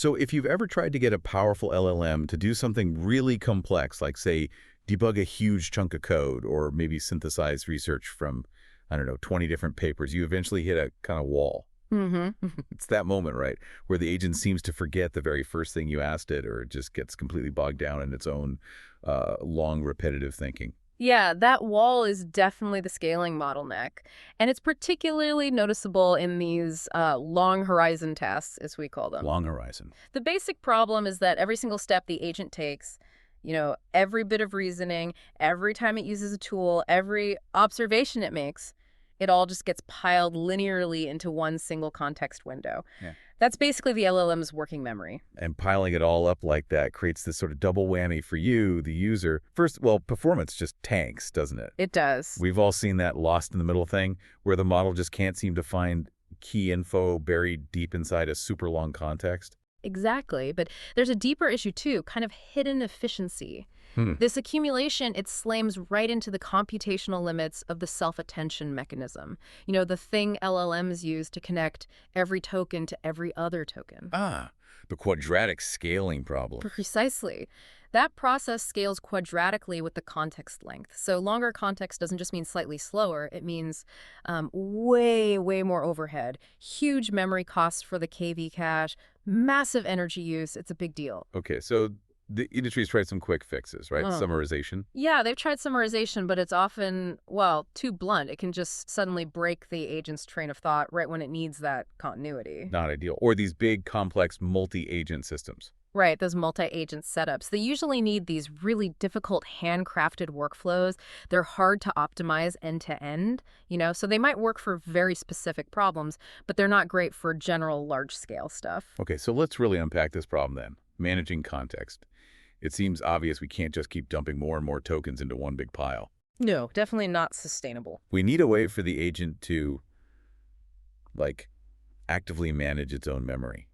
So if you've ever tried to get a powerful LLM to do something really complex, like, say, debug a huge chunk of code or maybe synthesize research from, I don't know, 20 different papers, you eventually hit a kind of wall. Mm-hmm. It's that moment, right, where the agent seems to forget the very first thing you asked it, or it just gets completely bogged down in its own long, repetitive thinking. Yeah, that wall is definitely the scaling bottleneck. And it's particularly noticeable in these long horizon tasks, as we call them. Long horizon. The basic problem is that every single step the agent takes, every bit of reasoning, every time it uses a tool, every observation it makes, it all just gets piled linearly into one single context window. Yeah. That's basically the LLM's working memory. And piling it all up like that creates this sort of double whammy for you, the user. First, well, performance just tanks, doesn't it? It does. We've all seen that lost in the middle thing where the model just can't seem to find key info buried deep inside a super long context. Exactly. But there's a deeper issue, too, kind of hidden efficiency. This accumulation, it slams right into the computational limits of the self-attention mechanism. The thing LLMs use to connect every token to every other token. Ah, the quadratic scaling problem. Precisely. That process scales quadratically with the context length. So longer context doesn't just mean slightly slower. It means way, way more overhead, huge memory costs for the KV cache, massive energy use. It's a big deal. Okay, so the industry's tried some quick fixes, right? Summarization. Yeah, they've tried summarization, but it's often, well, too blunt. It can just suddenly break the agent's train of thought right when it needs that continuity. Not ideal. Or these big, complex, multi-agent systems. Right, those multi-agent setups. They usually need these really difficult handcrafted workflows. They're hard to optimize end to end, so they might work for very specific problems, but they're not great for general large-scale stuff. Okay, so let's really unpack this problem then. Managing context. It seems obvious we can't just keep dumping more and more tokens into one big pile. No, definitely not sustainable. We need a way for the agent to, actively manage its own memory.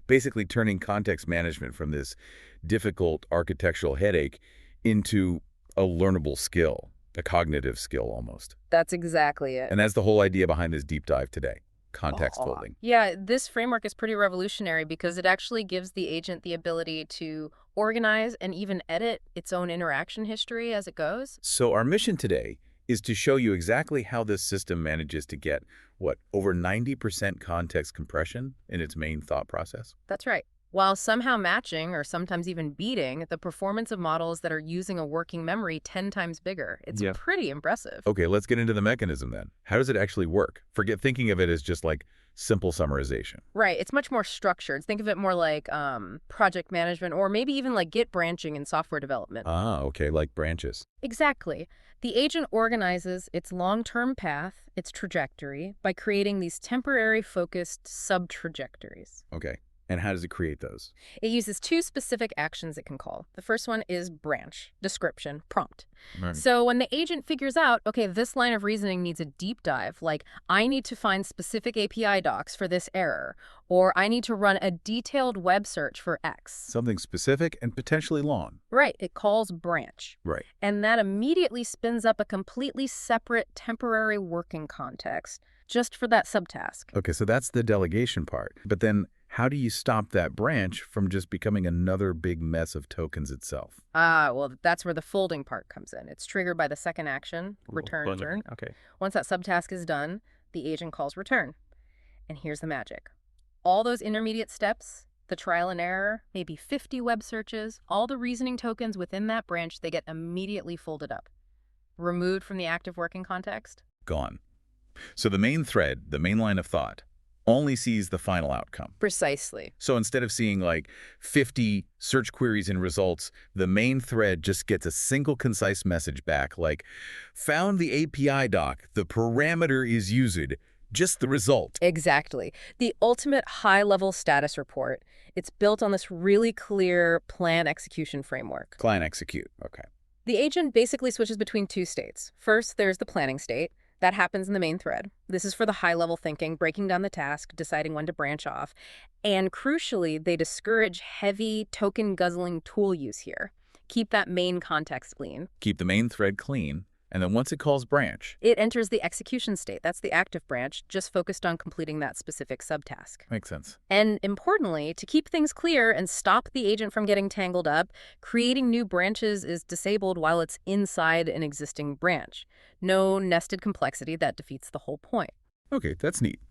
Basically turning context management from this difficult architectural headache into a learnable skill, a cognitive skill almost. That's exactly it. And that's the whole idea behind this deep dive today. Context folding. Yeah, this framework is pretty revolutionary because it actually gives the agent the ability to organize and even edit its own interaction history as it goes. So our mission today is to show you exactly how this system manages to get, over 90% context compression in its main thought process? That's right. While somehow matching, or sometimes even beating, the performance of models that are using a working memory 10 times bigger. It's pretty impressive. Okay, let's get into the mechanism then. How does it actually work? Forget thinking of it as just simple summarization. Right. It's much more structured. Think of it more like project management, or maybe even like Git branching in software development. Ah, okay, like branches. Exactly. The agent organizes its long-term path, its trajectory, by creating these temporary focused sub-trajectories. Okay. And how does it create those? It uses two specific actions it can call. The first one is branch, description, prompt. Right. So when the agent figures out, okay, this line of reasoning needs a deep dive, like I need to find specific API docs for this error, or I need to run a detailed web search for X. Something specific and potentially long. Right. It calls branch. Right. And that immediately spins up a completely separate temporary working context just for that subtask. Okay, so that's the delegation part. But then how do you stop that branch from just becoming another big mess of tokens itself? Well, that's where the folding part comes in. It's triggered by the second action, return. Okay. Once that subtask is done, the agent calls return. And here's the magic. All those intermediate steps, the trial and error, maybe 50 web searches, all the reasoning tokens within that branch, they get immediately folded up. Removed from the active working context. Gone. So the main thread, the main line of thought, only sees the final outcome. Precisely. So instead of seeing 50 search queries and results, the main thread just gets a single concise message back like, found the API doc, the parameter is used, just the result. Exactly. The ultimate high-level status report. It's built on this really clear plan execution framework. Client execute. Okay. The agent basically switches between two states. First, there's the planning state. That happens in the main thread. This is for the high-level thinking, breaking down the task, deciding when to branch off. And crucially, they discourage heavy token-guzzling tool use here. Keep that main context clean. Keep the main thread clean. And then once it calls branch, It enters the execution state. That's the active branch, just focused on completing that specific subtask. makes sense. And importantly, to keep things clear and stop the agent from getting tangled up, creating new branches is disabled while it's inside an existing branch. No nested complexity that defeats the whole point. Okay, that's neat.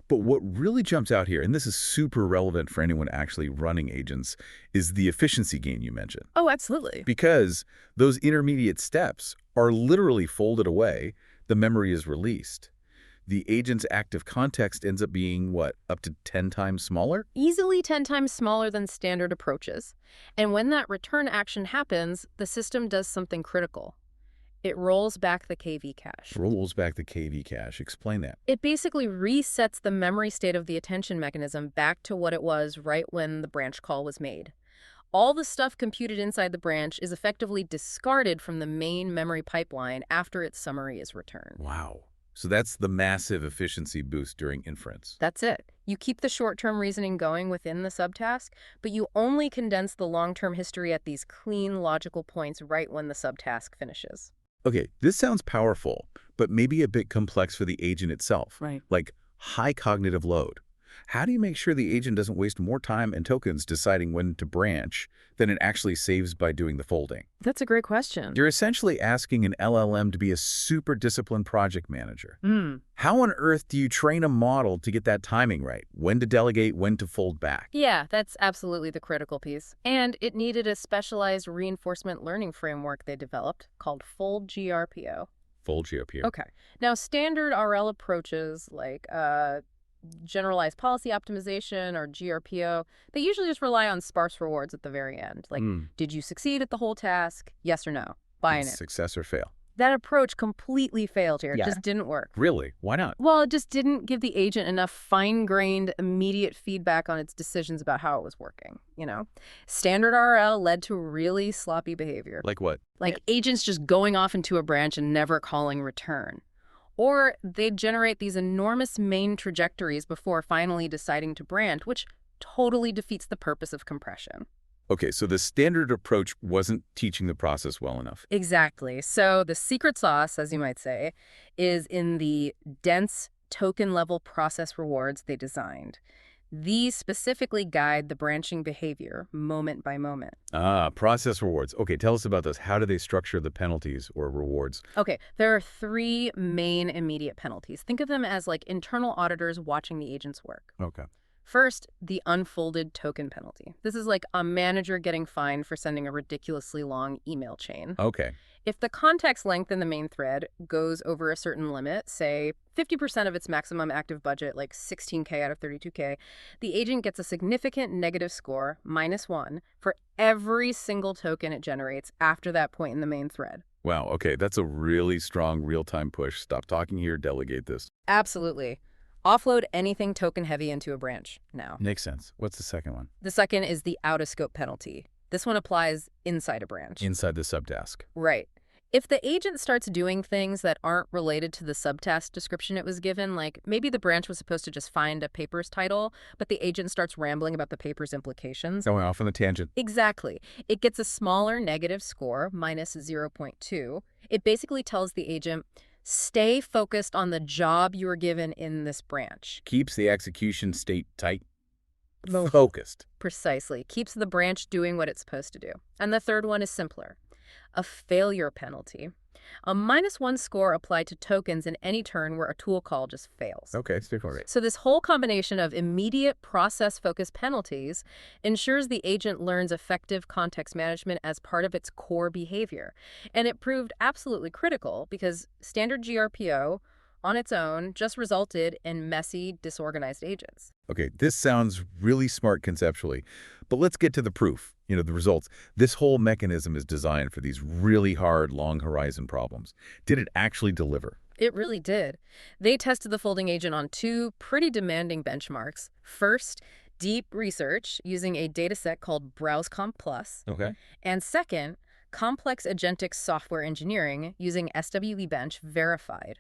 But what really jumps out here, and this is super relevant for anyone actually running agents, is the efficiency gain you mentioned. Oh, absolutely. Because those intermediate steps are literally folded away, the memory is released. The agent's active context ends up being, what, up to 10 times smaller? Easily 10 times smaller than standard approaches. And when that return action happens, the system does something critical. It rolls back the KV cache. Rolls back the KV cache. Explain that. It basically resets the memory state of the attention mechanism back to what it was right when the branch call was made. All the stuff computed inside the branch is effectively discarded from the main memory pipeline after its summary is returned. Wow. So that's the massive efficiency boost during inference. That's it. You keep the short-term reasoning going within the subtask, but you only condense the long-term history at these clean, logical points right when the subtask finishes. Okay, this sounds powerful, but maybe a bit complex for the agent itself. Right. Like high cognitive load. How do you make sure the agent doesn't waste more time and tokens deciding when to branch than it actually saves by doing the folding? That's a great question. You're essentially asking an LLM to be a super disciplined project manager. How on earth do you train a model to get that timing right? When to delegate, when to fold back? Yeah, that's absolutely the critical piece. And it needed a specialized reinforcement learning framework they developed called Fold GRPO. Fold GRPO. Okay. Now, standard RL approaches like generalized policy optimization or GRPO, they usually just rely on sparse rewards at the very end. Like, did you succeed at the whole task? Yes or no? Binary. Success or fail. That approach completely failed here. It Yeah. just didn't work. Really? Why not? Well, it just didn't give the agent enough fine-grained, immediate feedback on its decisions about how it was working, you know? Standard RL led to really sloppy behavior. Like what? Like agents just going off into a branch and never calling return. Or they'd generate these enormous main trajectories before finally deciding to branch, which totally defeats the purpose of compression. Okay, so the standard approach wasn't teaching the process well enough. Exactly. So the secret sauce, as you might say, is in the dense token-level process rewards they designed. These specifically guide the branching behavior moment by moment. Ah, process rewards. Okay, tell us about those. How do they structure the penalties or rewards? Okay, there are 3 main immediate penalties. Think of them as like internal auditors watching the agent's work. Okay. First, the unfolded token penalty. This is like a manager getting fined for sending a ridiculously long email chain. Okay. If the context length in the main thread goes over a certain limit, say 50% of its maximum active budget, like 16K out of 32K, the agent gets a significant negative score, -1, for every single token it generates after that point in the main thread. Wow, okay, that's a really strong real-time push. Stop talking here, delegate this. Absolutely. Offload anything token heavy into a branch now. Makes sense. What's the second one? The second is the out-of-scope penalty. This one applies inside a branch. Inside the subtask. Right. If the agent starts doing things that aren't related to the subtask description it was given, like maybe the branch was supposed to just find a paper's title, but the agent starts rambling about the paper's implications. Going off on the tangent. Exactly. It gets a smaller negative score, -0.2. It basically tells the agent, stay focused on the job you were given in this branch. Keeps the execution state tight. Mo- Focused. Precisely. Keeps the branch doing what it's supposed to do. And the third one is simpler. A failure penalty. A -1 score applied to tokens in any turn where a tool call just fails. Okay, straightforward. So this whole combination of immediate process-focused penalties ensures the agent learns effective context management as part of its core behavior. And it proved absolutely critical because standard GRPO on its own just resulted in messy, disorganized agents. Okay, this sounds really smart conceptually, but let's get to the proof, the results. This whole mechanism is designed for these really hard, long horizon problems. Did it actually deliver? It really did. They tested the folding agent on 2 pretty demanding benchmarks. First, deep research using a dataset called BrowseComp Plus. Okay. And second, complex agentic software engineering using SWE Bench verified.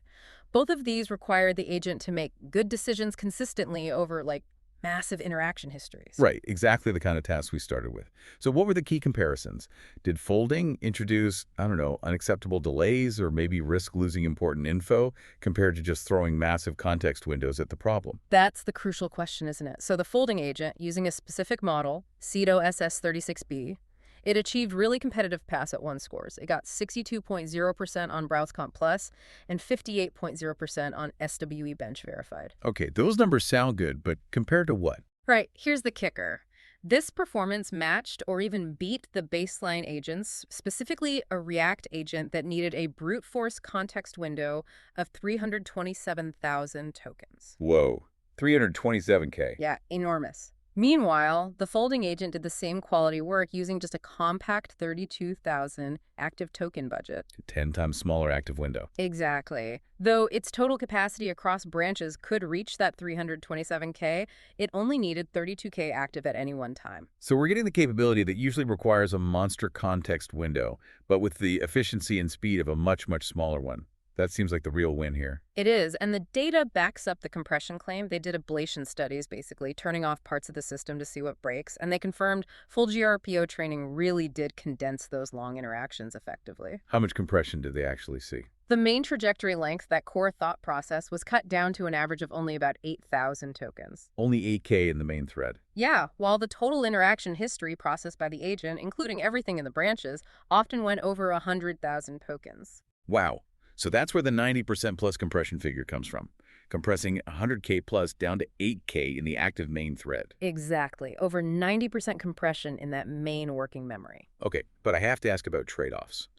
Both of these required the agent to make good decisions consistently over, like, massive interaction histories. Right, exactly the kind of tasks we started with. So what were the key comparisons? Did folding introduce, I don't know, unacceptable delays or maybe risk losing important info compared to just throwing massive context windows at the problem? That's the crucial question, isn't it? So the folding agent, using a specific model, CETO SS36B, it achieved really competitive pass at one scores. It got 62.0% on BrowseComp Plus and 58.0% on SWE Bench Verified. Okay, those numbers sound good, but compared to what? Right, here's the kicker. This performance matched or even beat the baseline agents, specifically a React agent that needed a brute force context window of 327,000 tokens. Whoa, 327K. Yeah, enormous. Meanwhile, the folding agent did the same quality work using just a compact 32,000 active token budget. 10 times smaller active window. Exactly. Though its total capacity across branches could reach that 327K, it only needed 32K active at any one time. So we're getting the capability that usually requires a monster context window, but with the efficiency and speed of a much, much smaller one. That seems like the real win here. It is, and the data backs up the compression claim. They did ablation studies, basically, turning off parts of the system to see what breaks, and they confirmed full GRPO training really did condense those long interactions effectively. How much compression did they actually see? The main trajectory length, that core thought process, was cut down to an average of only about 8,000 tokens. Only 8K in the main thread. Yeah, while the total interaction history processed by the agent, including everything in the branches, often went over 100,000 tokens. Wow. So that's where the 90% plus compression figure comes from, compressing 100K plus down to 8K in the active main thread. Exactly. Over 90% compression in that main working memory. Okay, but I have to ask about trade-offs.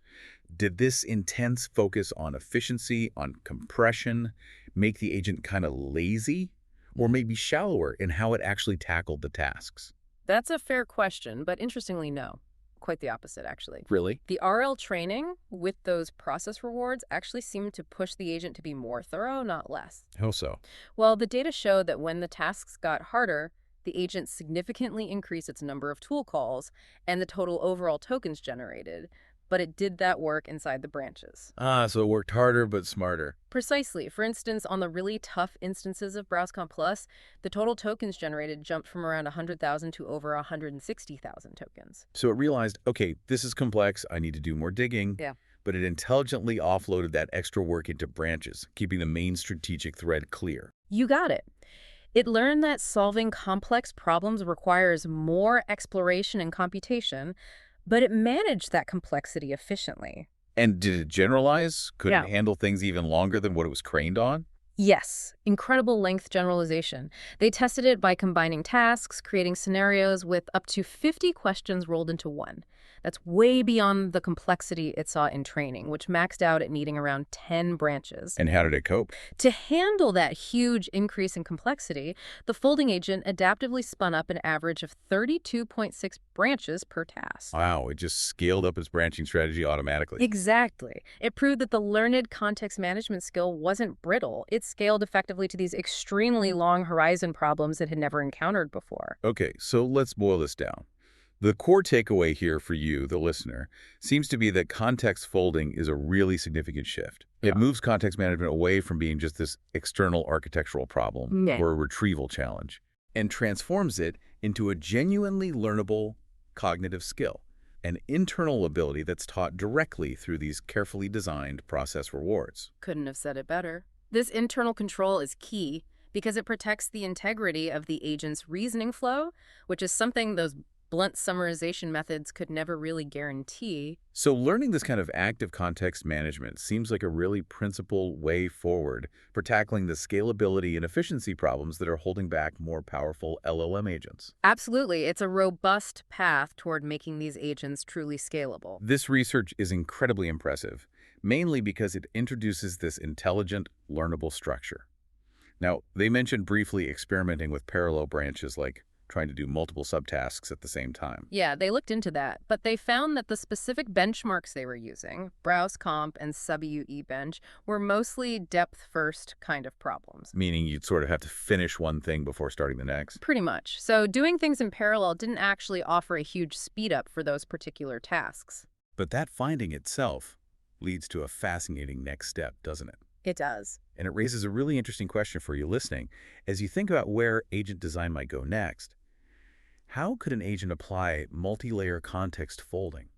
Did this intense focus on efficiency, on compression, make the agent kind of lazy? Or maybe shallower in how it actually tackled the tasks? That's a fair question, but interestingly, no. Quite the opposite, actually. Really? The RL training with those process rewards actually seemed to push the agent to be more thorough, not less. How so? Well, the data showed that when the tasks got harder, the agent significantly increased its number of tool calls and the total overall tokens generated, but it did that work inside the branches. So it worked harder but smarter. Precisely. For instance, on the really tough instances of BrowseComp Plus, the total tokens generated jumped from around 100,000 to over 160,000 tokens. So it realized, okay, this is complex, I need to do more digging. Yeah. But it intelligently offloaded that extra work into branches, keeping the main strategic thread clear. You got it. It learned that solving complex problems requires more exploration and computation, but it managed that complexity efficiently. And did it generalize? Could Yeah. it handle things even longer than what it was trained on? Yes, incredible length generalization. They tested it by combining tasks, creating scenarios with up to 50 questions rolled into one. That's way beyond the complexity it saw in training, which maxed out at needing around 10 branches. And how did it cope? To handle that huge increase in complexity, the folding agent adaptively spun up an average of 32.6 branches per task. Wow, it just scaled up its branching strategy automatically. Exactly. It proved that the learned context management skill wasn't brittle. It scaled effectively to these extremely long horizon problems it had never encountered before. Okay, so let's boil this down. The core takeaway here for you, the listener, seems to be that context folding is a really significant shift. It moves context management away from being just this external architectural problem or a retrieval challenge and transforms it into a genuinely learnable cognitive skill, an internal ability that's taught directly through these carefully designed process rewards. Couldn't have said it better. This internal control is key because it protects the integrity of the agent's reasoning flow, which is something those blunt summarization methods could never really guarantee. So learning this kind of active context management seems like a really principled way forward for tackling the scalability and efficiency problems that are holding back more powerful LLM agents. Absolutely. It's a robust path toward making these agents truly scalable. This research is incredibly impressive, mainly because it introduces this intelligent, learnable structure. Now, they mentioned briefly experimenting with parallel branches like trying to do multiple subtasks at the same time. Yeah, they looked into that, but they found that the specific benchmarks they were using, BrowseComp and SWE Bench, were mostly depth-first kind of problems. Meaning you'd sort of have to finish one thing before starting the next. Pretty much. So doing things in parallel didn't actually offer a huge speed-up for those particular tasks. But that finding itself leads to a fascinating next step, doesn't it? It does. And it raises a really interesting question for you listening. As you think about where agent design might go next, how could an agent apply multi-layer context folding?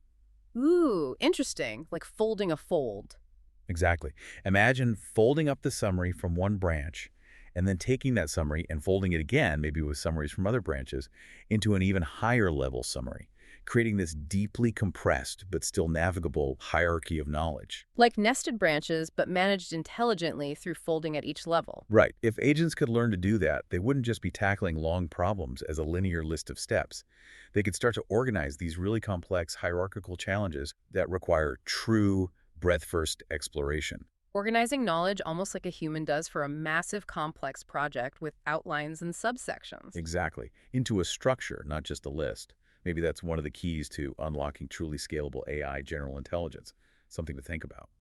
Ooh, interesting. Like folding a fold. Exactly. Imagine folding up the summary from one branch and then taking that summary and folding it again, maybe with summaries from other branches, into an even higher level summary, creating this deeply compressed but still navigable hierarchy of knowledge. Like nested branches, but managed intelligently through folding at each level. Right. If agents could learn to do that, they wouldn't just be tackling long problems as a linear list of steps. They could start to organize these really complex hierarchical challenges that require true breadth-first exploration. Organizing knowledge almost like a human does for a massive complex project with outlines and subsections. Exactly. Into a structure, not just a list. Maybe that's one of the keys to unlocking truly scalable AI general intelligence. Something to think about.